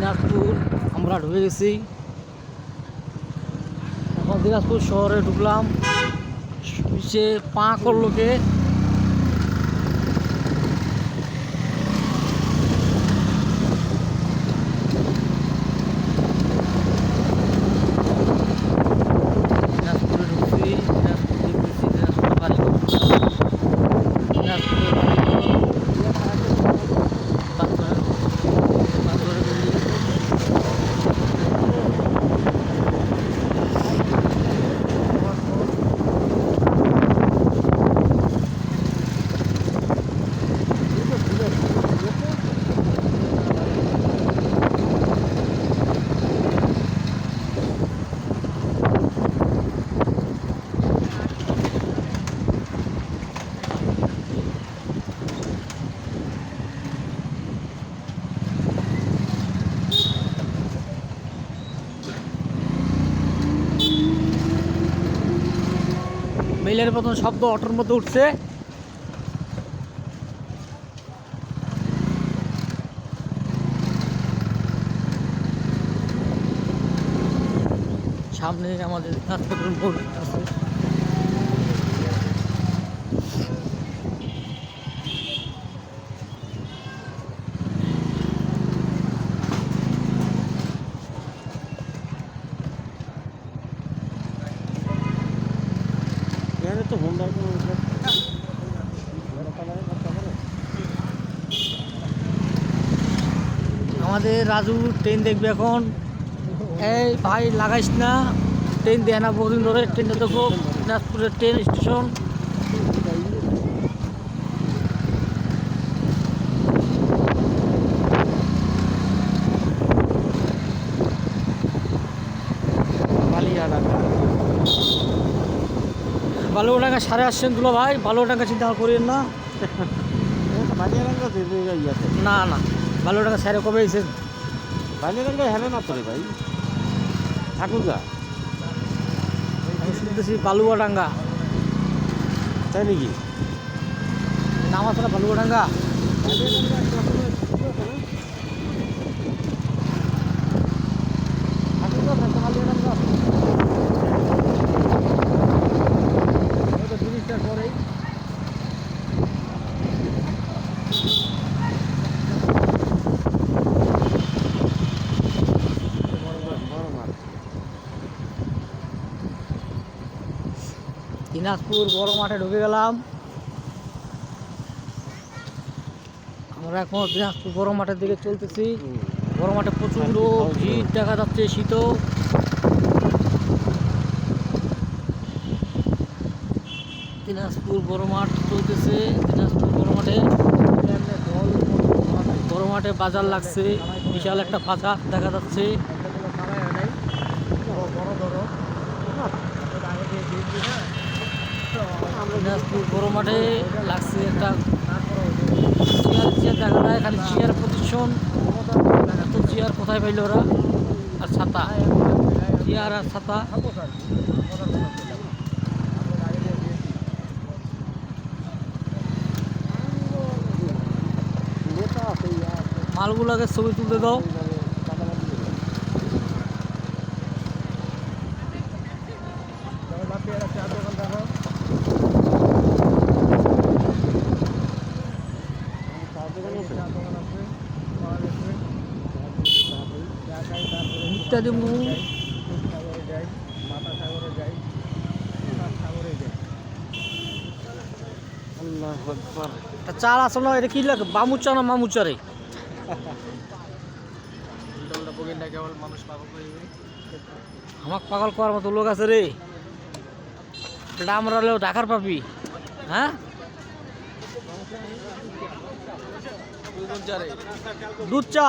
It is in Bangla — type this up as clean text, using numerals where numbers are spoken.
দিনাজপুর আমরা ঢুকে গেছি। এখন দিনাজপুর শহরে ঢুকলাম, সে পা করলো কে। দিনাজপুরে ঢুকছি, দিনাজপুর দেখতেছি, দিনাজপুর বাড়ি মেইলের মতন শব্দ অটোর মধ্যে উঠছে। সামনে আমাদের হাসপাতাল মোড় আছে। তো হোন্ডার আমাদের রাজু ট্রেন দেখবে এখন। এই ভাই লাগাইস না, ট্রেন দেয় না বহুদিন ধরে। ট্রেনটা দেখো, দিনাজপুরের ট্রেন স্টেশন। বালুরডাঙ্গা সাড়ে আসছেন দুলো ভাই, বালুরডাঙ্গা চিন্তা করেন না। না না, বালুরডাঙ্গা সাড়ে কবে এসেছেন? বালিয়াডাঙ্গা হেলে না তোরে ভাই, ঠাকুরগা আমি শুনতেছি বালুয়াডাঙ্গা, তাই নাকি? নাম আছে না বালুয়াডাঙ্গা? জিনিসটার পরেই দিনাজপুর বড় মাঠে ঢুকে গেলাম আমরা। এখন দিনাজপুর বড় মাঠের দিকে চলতেছি। বড় মাঠে প্রচন্ড ভিড় দেখা যাচ্ছে, শীত। দিনাজপুর বড় মাঠ চলতেছে। দিনাজপুর বড় মাঠে বাজার লাগছে, বিশাল একটা বাজার দেখা যাচ্ছে। দিনাজপুর বড় মাঠে লাগছে একটা চেয়ার দেখা যায়, খালি চেয়ার প্রদর্শন। এত চেয়ার কোথায় পাইল ওরা? আর ছাতা, চেয়ার আর ছাতা। মালগুলোকে ছবি তুলতে দাও। ইত্যাদি চাল আসলে এটা কি লাগে? বামুচা না মামুচা রে? আমাকে পাগল করার মতো লোক আছে রে। এটা আমরা হলেও ঢাকার পাবি। হ্যাঁ, দুধ চা।